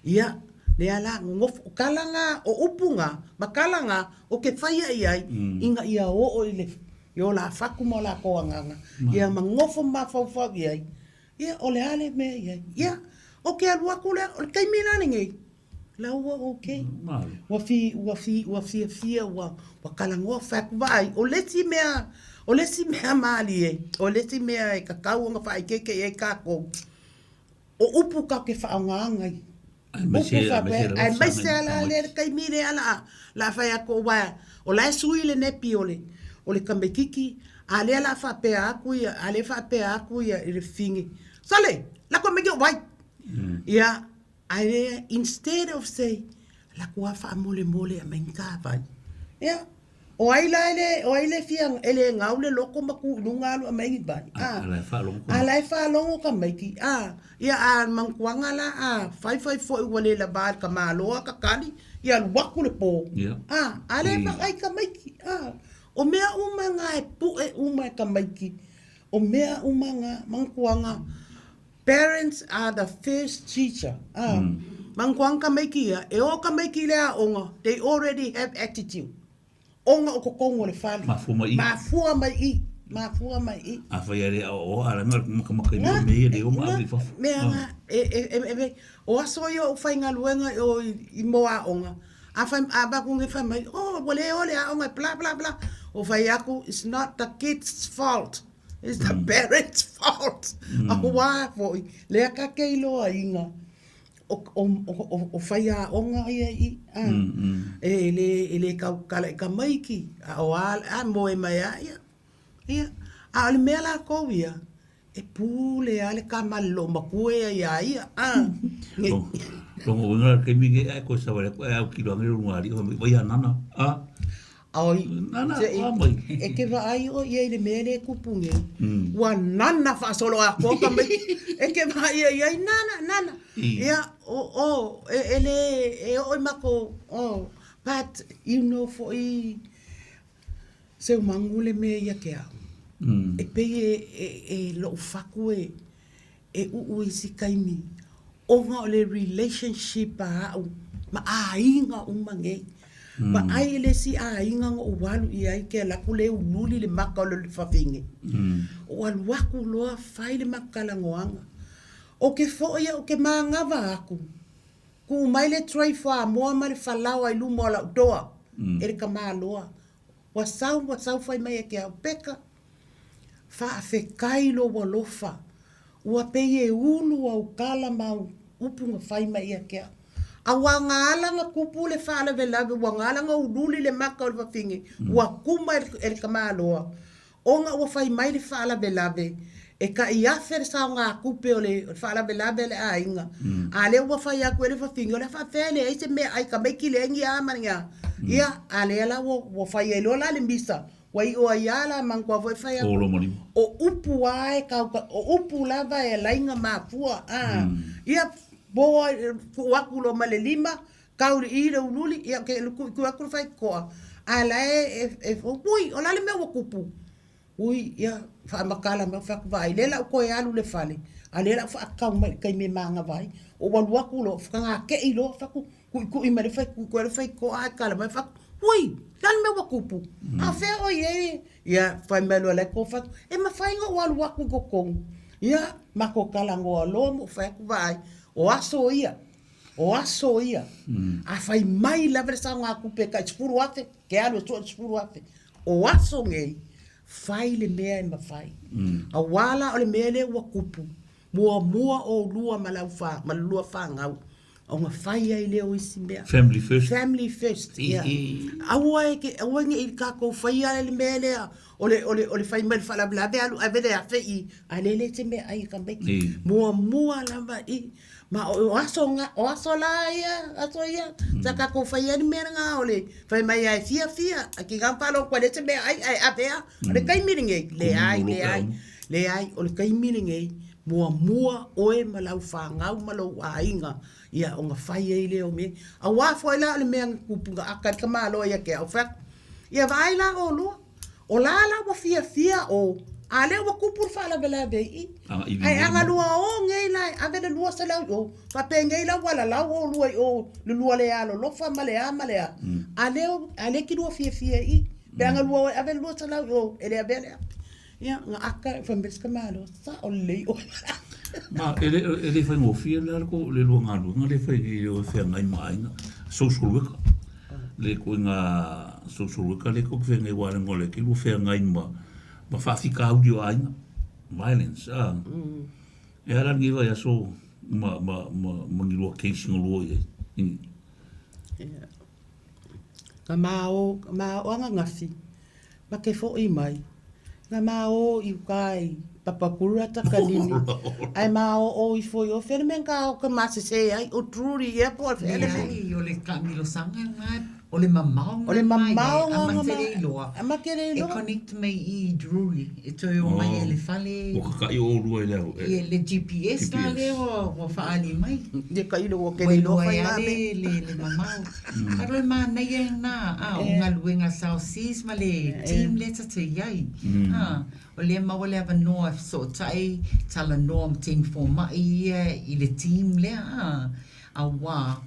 ia le ala ngof kalanga o upunga makalanga o ke fai ai inga ia o ile yo la faku mo la ko nganga ia mangofo mafau ia ia o le ale me ia o ke alua kule o kai mina ningi la o okay wa fi wa kalango faku vai o leti mea mali o leti mea e kakau nga fai ke e kako o upu ka ke fa nganga ai mai se ala le kai mire ala la fai ko wa o la sui le nepi o le kamekiki ale ala fa pe aku ia i le fingi sale la ko mege vai ia ai instead of say la ko fa mole a menka vai ia o ai le fiang ele ngaule loko maku lungalu a mengi vai ala fa longo kameki ia mangkwanga la fai fo wale la ba ka malo ka kali ia waku le po ale fa ai kameki o mea umanga e pu e uma ka maiki. O mea umanga mangkuanga. Parents are the first teacher. Mangkuanga ka maiki ia. E o ka maiki lea onga. They already have attitude. Onga o kokongo le whale. Mafua mai i. A whai are o ara maka mea le o maa wifafu. Mea nga. O aso yo o whai ngā luenga i moa onga. A baku nge whai mai. Wale a onga bla bla bla. O fai aku, it's not the kid's fault. It's the parents' fault. Ako wa foi. Lea ka kei loa inga. O fai a onga ia i. Ele kala ka maiki. O a moe mai a ia. Ia. A ole mea la kou ia. E pule a le ka malo makue ia ia. Rongo unga ke minge a ko sa wale ko a kilo ngiru ngari o vai anana. Ai, e ke va ai o ia le mele kupunge. Wa nana fa solo a ko ka mai. E ke va ia nana. Ia ele o mako but you know for se mangule me ia ke a. E pe e lo faku e isi kaimi. O nga le relationship ma ainga umange. Ma ai le si a inga o walu i ai ke la kule ululi le maka o le fafinge. O aluaku loa fai le makalangoanga. O ke foia o ke maangava aku. Ku mai le trai fa moa ma le falau ai lumo ala utoa. Ere ka maa loa. Wasau fai mai ke au peka. Fa afe kailo walofa. Ua peye ulu au kala mau upunga fai mai ke au. A wangala nga kupu le fala velabe, wangala nga uduli le maka o le fafinge, wakuma el kamaloa. O nga wafai mai le fala velabe, e ka iafer sa nga kupe o le fala velabe le a inga. A le wafai aku ele fafinge, o le fafele, e se me ai ka meki le engi ama nga. Ia, a le ala wafai elo la le mbisa, wai o ayala mangkwa wafai aku. O upu wae, o upu lava e lainga mafua. Ia, boa wakulo male lima kauri ira ululi ia ke ku aku fai ko ala ui, o lale mea wakupu. Ui, ia, wha makala mea whaku vai. Lela koe alu le fale. A lela wha akau mai kai me manga vai. O waluaku lo, whakanga ke i lo, whaku, kui mare whai, kui le whai ko ai kala mai whaku. Ui, lale mea wakupu. A whea o ie, ia, whai mea lua le ko whaku. E ma whai ngā waluaku ko kongu. Ia, mako kalangoa lo mo whaku vai. O aso ia. O aso ia. A whai mai la vere sa ngā kupe ka spuru ate, ke alu e spuru ate. O aso ngei, whai le mea e ma whai. A wala o le mea le ua kupu. Mua o lua malau wha, malua wha ngau. O ngā whai ai leo isi mea. Family first. Family first, ia. Aua nge i kako whai ai le mea lea. O le whai mai whalablabe alu, a vere a whai. A lele te mea ai ka meki. Mua lamba i. Ma o aso la ia, aso ia. Sa kako whai ai mea ngā ole. Whai mai ai fia. A ki ngā whalo kwa le te mea ai a vea. O le kai miringei. Le ai, o le kai miringei. Mua oe malau whangau malau a inga. Ia o ngā whai ai leo me. A wafo ai la le mea kupunga aka ka malo ia ke au whak. Ia vai la o lua. O la wa fia o. A leo wa kupur whala bela bei. Ai anga lua o ngei lai. A veda lua sa lau o. Whape ngei lau wala lau o lua o. Lua le alo lofa malea. A le ki lua fia i. Be anga lua a veda lua sa lau o. Ele a bele. Ia ngā aka whambeska malo. Sa o lei o. Ma ele whai ngofia le arko le lua ngā lua. Le whai i o whea ngai maainga. Social worker. Le koe ngā social worker le koe whea ngai wale ngole. Ke lua whea ngai ma whawhika audio ainga. Violence. E ara ngi vai aso ma ngirua case ngolua i. Ka mao anga ngafi. Ma ke fo i mai. Nga mao i kai papakura takalini. Ai mao o i foi o fere men ka o ka masese ai o truri e po fere. Ai o le kamilo sanga ngai o le mamao. O le mamao nga amatere loa. Amakere loa. E connect me i Drury. E toi o mai e le fale. O kakai o rua i leo. E le GPS ka le o whaani mai. Le kai lo o kere loa fai nga me. Le mamao. Aro e maa nei e nga. O ngā luenga South Seas ma le team leta te iai. O le maua le avanoa so tai Talanoa team for mai i le team lea. Awa,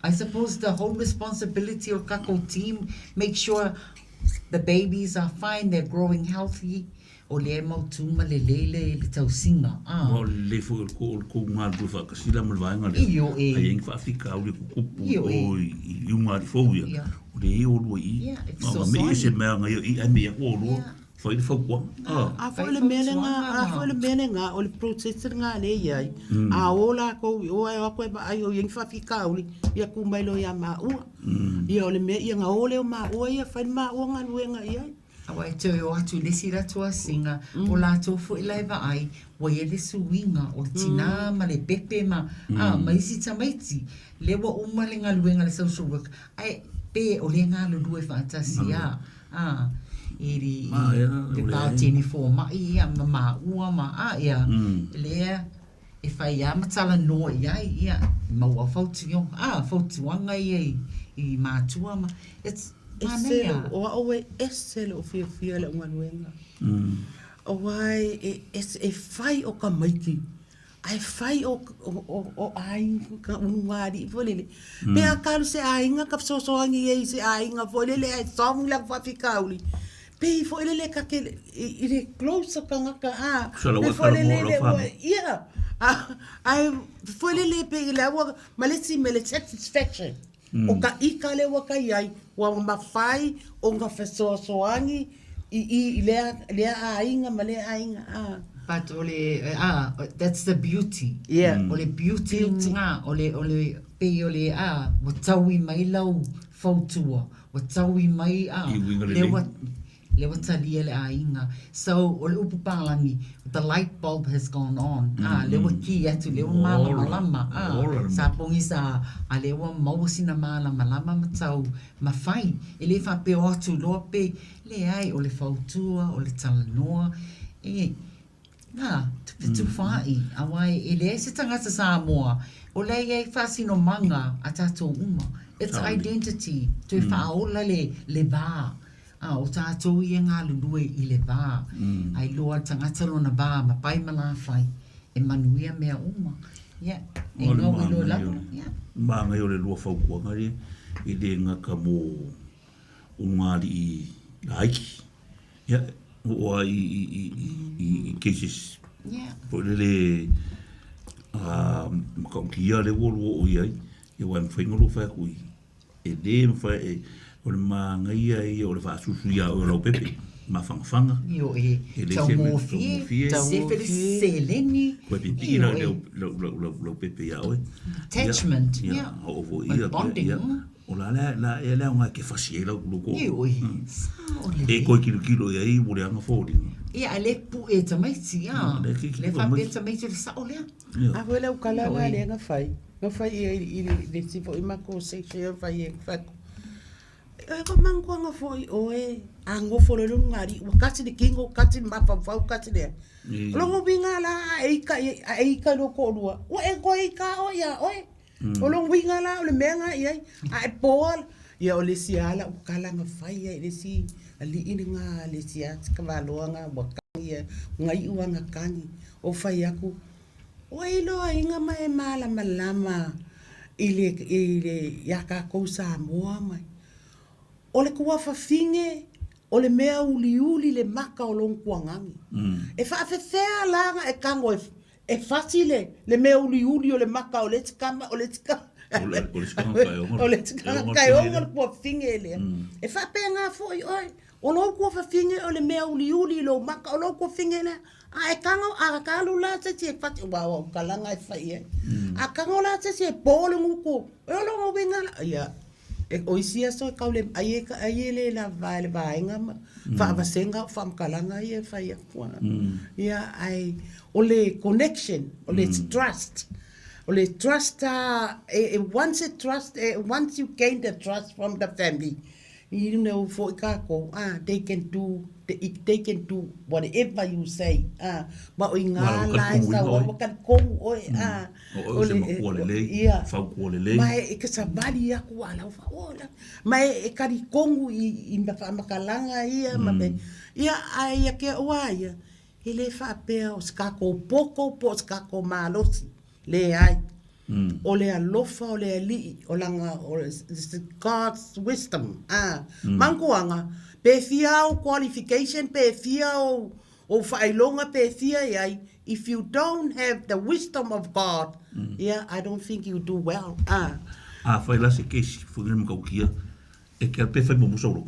I suppose the whole responsibility of kako team, make sure the babies are fine, they're growing healthy. O le mautuma le tausinga. O le fu ko ngā rufa kasila malvaenga le. Iyo e. Ai ing whaafika au le kukupu o i unga di fōia. O le e o lua i. Ma me e se mea ngai i ai mea o lua. Foi le fokua. A foi le mele nga o le processor nga le iai. A ola ko o ai ko ai o ing fa fika uli ia ku mai lo ia ma u. Ia o le me ia nga ole o ma o ia fa ma o nga luenga iai. Awa te o atu le sira tua singa o la to fo i laiva ai wa ia le suinga o tina ma le pepe ma ma isi tamaiti le wa uma le nga luenga le social work. Ai pe o le nga lu e fantasia. Iri te pao tini fō mai ia ma ua ma ia lea e whai a matala noa ia maua whautuanga ia i mātua ma Eselo, o eselo o fia le unganuenga. O wai e whai o ka maiki. Ai whai o ainga ka unwari folele. Pea karu se ainga ka sosoangi e se ainga folele ai songi la whawhikauli. Pei folele ka ke i re close ka ngaka a. Pe folele ia. Ai folele pe la wa malesi mele satisfaction. O ka ika le wa kai ai wa mawhai o nga whasoasoangi i lea ainga ma lea ainga But ole that's the beauty. Yeah. Ole beauty nga ole pe ole wa taui mai lau fautua. Wa taui mai le wa talia le ainga. So ole upupalangi the light bulb has gone on. Le wa ki atu le wa malama. Sa pongi sa le wa mausina malama matau mawhai. Ele fa pe o atu loa pe le ai ole fautua ole Talanoa. Tu whai, awai, e le se tangata Samoa, o lei ei whasino manga a tatou uma, It's identity. Tu e whaola le vā. O tātou i ngā lulue i le vā. Ai loa tangata lona vā, ma pai ma la whai. E manuia mea uma. Yeah. E ngau i loa lalo. Mā ngai o le lua whaukua ngari, i le ngaka mō ungari i aiki. Yeah. O i cases. Yeah. Po le makaukia le wolu o iai, i wai mwhaingolo whakui. E le mwhai o le mangaia i o le whaasusu ia o lau pepe, ma whangawhanga. Io e tau mōwhie, se where seleni. Koe pipi ina lau pepe ia oe. Attachment, yeah. O vo ia. Bonding. O la e lea ngā ke whasi e lau loko. Io e. E koe kilo ia i mo le anga fōri. Ia le pu e tamaiti, ia. Le whape tamaiti le sao lea. A wele u kalanga le nga whai. Nga whai i le tifo i mako seksio whai e whako. E ko mangua nga foi oe a ngofo le ngari wa kati de kingo kati mapa fau kati le longo binga la e ka lo ko lua o e ko e ka o ya oe o longo binga la o le menga ia a e pol ia o le siala o kala nga fai ia le si ali inga le sia ka valo nga wa ia ngai u nga kani o fai aku o e lo inga mai mala malama ile ya ka ko Samoa mai o le kua whawhinge, o le mea uli le maka o long kuangangi. E whaafewhea langa e kango e whasile le mea uli o le maka o le tikama, o le tikama. O le tikama kai onga le kua whinge lea. E whaapea ngā fōi oi, o lo kua whawhinge o le mea uli lo maka, o lo kua whinge lea. A e kango, a kango la te e whati, o kalanga e whai e. A kango la te e pōle nguko, e o longo wingana, ia. E oisia so kaule ai le la vai le vainga fa vasenga fa mkalanga ia fa ia kwa ia ai ole connection ole trust once you gain the trust from the family you know for kako they can do whatever you say ma o inga la sa o kan ko o o se makualele fa kualele mai e ka sabali aku ala fa ola mai e kari kongu i makalanga ia ma be ia ai ke oaia ele fa pe o skako poko po skako malosi le ai o le alofa o le ali o langa o God's wisdom manguanga pe fia o qualification pe fia o failonga pe fia ai if you don't have the wisdom of God yeah I don't think you do well faila se ke fuga mo kaukia e ke pe fa mo musoro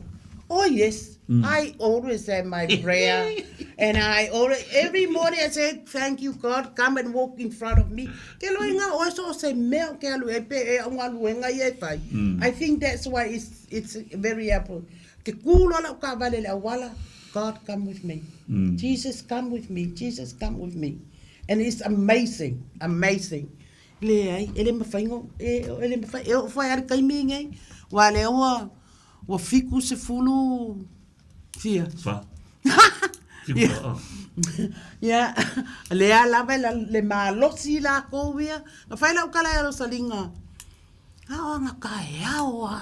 oh yes I always say my prayer and I always every morning I say thank you God come and walk in front of me ke lo inga also say mel ke lo e pe nga luenga ye pai I think that's why it's very apple ke kulo la ka vale la wala God come with me Jesus come with me Jesus come with me and it's amazing le ai ele me faingo ele me fai eu foi ar kai minga wale o fiku se fulu fia fa ya le ala le malosi la ko via fai la kala lo salinga nga kai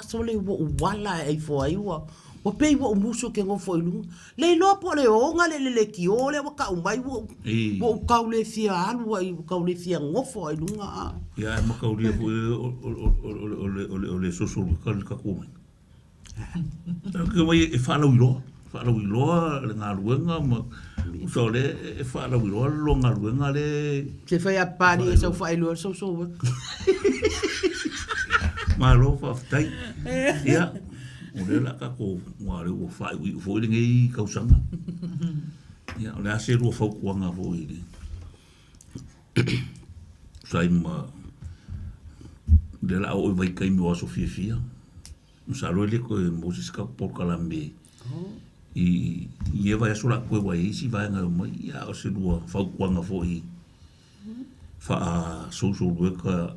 so le wala ai fo ai o pei wo muso ke ngo foi lu le lo po le onga le ki o le ka mai wo ka le fia alu ai ka le fia ngo foi lu nga ya ma ka le o le so ka ko ke mai e fa la wilo le nga luenga ma so le e fa la wilo lo nga luenga le se fai a pari so fai lo so ma lo fa tai ya o le la ka ko wa le o fa i fo le ngai ka usanga ya le ase ro fa ku nga fo i sai ma de la o vai kai mo so fia sa lo le ko Moses ka por kalambe i vai so la ko vai si vai nga mo ya o se ro fa ku nga fo i fa so worker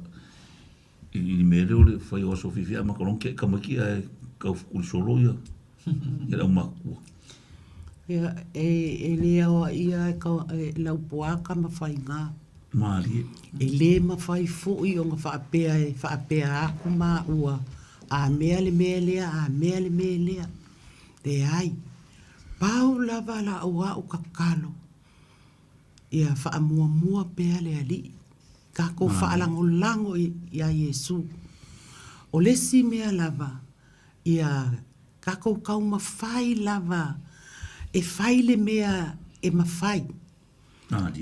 i mele ole fa yo so fia ma ko ke ka maki ka ku solo ya era uma ku ya ele ia ka la poa ka ma fai nga mali ele ma fai fo i o nga fa pe aku ma ua a mea le mea lea, a mea le mea lea. Te ai, pau lava la ua o kakalo. Ia wha mua mua pea le ali. Kako wha lango ia Yesu. O lesi mea lava, ia kako kau mawhai lava, e whai le mea e mawhai.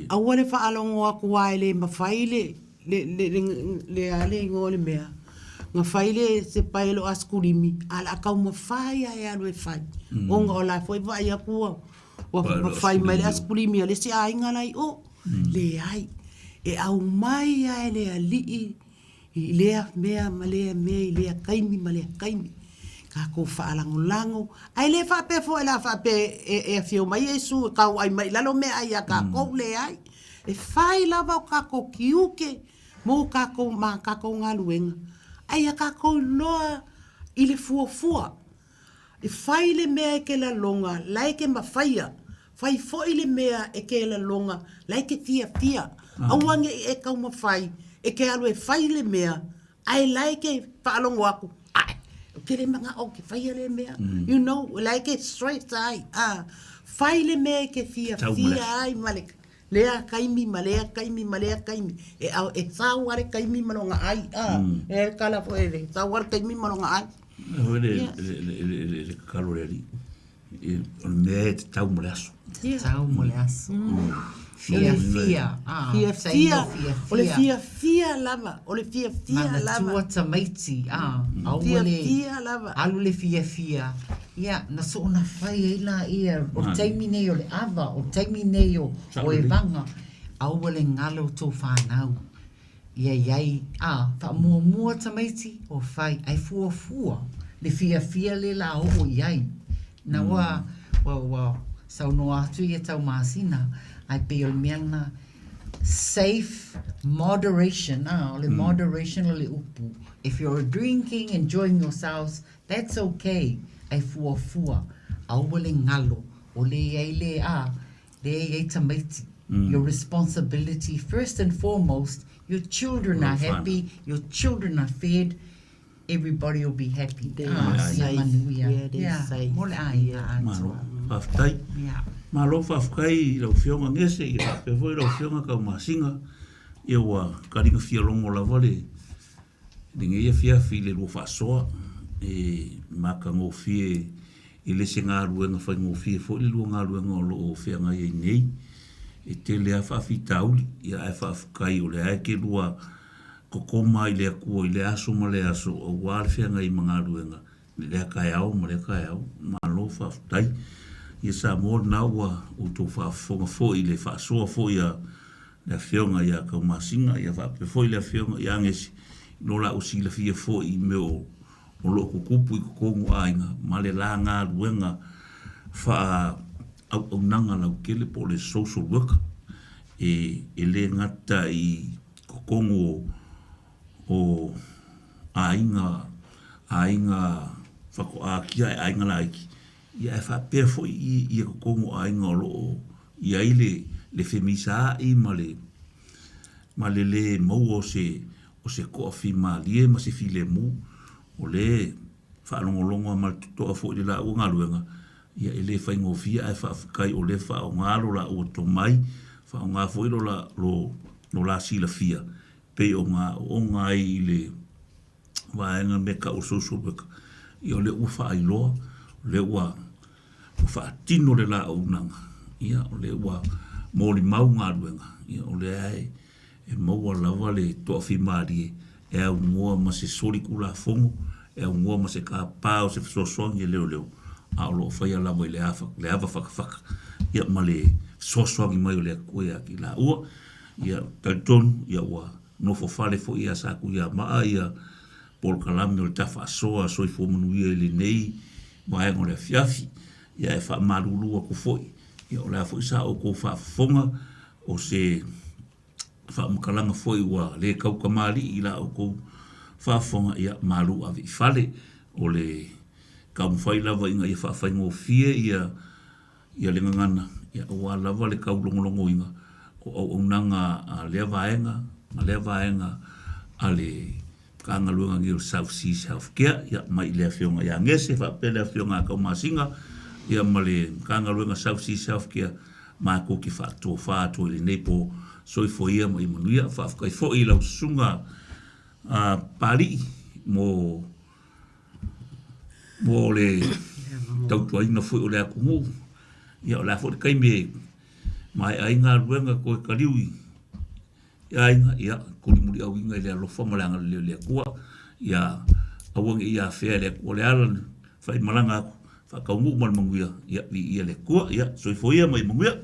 Aua le wha alongo aku ai le mawhai le ale ingo le mea. Nga whaile se paelo askurimi, ala kau mawhai ai alu e whai. Onga o lai fwoi vai akua. Wa whai mai le askurimi, ale se ainga lai o. Le ai. E au mai ai le alii, i lea mea ma lea mea, i lea kaimi ma lea kaimi. Ka ko whaalango lango. Ai le whape fo e la whape e whio mai Yesu, kau ai mai lalo mea ai a ka kou le ai. E whai lava o ka ko kiuke, mo ka ko ma ka ko ngā luenga. Ai a ka kou loa i le fuafua. E whai le mea e ke la longa, lai ke mawhaia. Whai fo i le mea e ke la longa, lai ke fia fia. Awange e kau mawhai, e ke alu e whai le mea, ai lai ke whaalongo aku. Ai, ke le manga o ke whai le mea. You know, lai ke straight ai. Whai le mea e ke fia fia ai malek. Lea kaimi ma lea kaimi ma lea kaimi. E au e saware kaimi malonga ai. E kala fo e saware kaimi malonga ai. Le kaloreri. O mea te tau mo le aso. Tau mo le aso. Fia fia. Fia fia. O le fia fia lava. O le fia fia lava. Mana tua tamaiti. Fia fia lava. Alu le fia fia. Ia, na so na whai eila ia. O taimi nei o le ava. O taimi nei o e vanga. Aua le ngalo tō whanau. Ia iai. Wha mua mua tamaiti o whai. Ai fua fua. Le fia fia le la o iai. Na wa sau no atu ia tau masina. Ai pe o meana safe moderation. Le moderation o le upu. If you're drinking, enjoying yourselves, that's okay. Ai fua fua. Aua le ngalo. O le iai le iai tamaiti. Your responsibility, first and foremost, your children are happy, your children are fed, everybody will be happy. Manuia. Mole ai. Malo, whaftai. Malo whafkai lau whionga ngese, i hape voi lau whionga kau masinga, ia wa karinga whialongo la vale, ringa ia whiawhi le rua Faasoa, e maka ngō whie, i lese ngā ruenga whai ngō whie, fo i lua ngā ruenga o loo whianga i nei, e te lea whawhi tauli, ia e whafkai o lea ke lua kokoma i lea kua, i lea aso ma lea aso, o wāle whianga i mga ruenga, i lea kai au, ma lea kai au, malo whaftai, ia Samoa na ua o tō whaafonga fo i le Faasoa fo ia lea whionga ia kau masinga, ia whape fo i lea whionga i angesi, no la usi la fia fo i meo o loko kupu i kukongu ainga, ma le la ngā ruenga wha au nanga lau kele po le social worker, e le ngata i kukongu o ainga whako a kia e ainga laiki. Ia e whapea fo i kukongu ainga o loo, ia i le femisa i ma le mau o se koafi ma lie ma se file mu, o le whaanongolongo ma tutoa fo i le la ua ngā luenga, ia e le whaingofia e whaafikai o le whaongalo la ua to mai, whaonga fo i lo la sila fia, pe o ngā i le waenga meka o social worker, ia o le ua whaailoa, le ua whaatino le la unanga, ia o le ua mōli mau ngā luenga, ia o le ai e maua lava le toa whimarie, e au ngoa ma se sori kula fongo, e au ngoa ma se ka pāo se fisosoangi e leo, a o lo whaia lava i le awa whakawhaka, ia ma le fisosoangi mai o le koe a ki la ua, ia tautonu, ia ua nofo whale fo ia saku ia maa ia Paul Kalami o le ta Faasoa, Soifua Manuia i le nei, waenga o le fiafi, ia e wha marulua ko foi, ia o le a foi sa o ko whaafonga o se whaamukalanga foi ua le kaukamari i la o ko whaafonga ia maru avi whale o le kaumwhai lava inga ia whaafai fie ia le ngangana, ia o lava le kaulongolongo inga o nanga a lea vaenga a le ka ngaluanga ngi South Sea South Care ya mai le afionga ya ngese fa pele afionga ka masinga ya male ka ngaluanga South Sea South Care ma ko ki fa to le nepo Soifua mai Manuia fa ka fo i la sunga pari mo le tau tuai na fo le akumu ya la fo kai me mai ai ngaluanga ko kaliui ya kulimuli au inga le lo formalanga le kua ya awang ia fea le ko le alan fai malanga fa ka mu mal manguia ya le kua ya Soifua mai manguia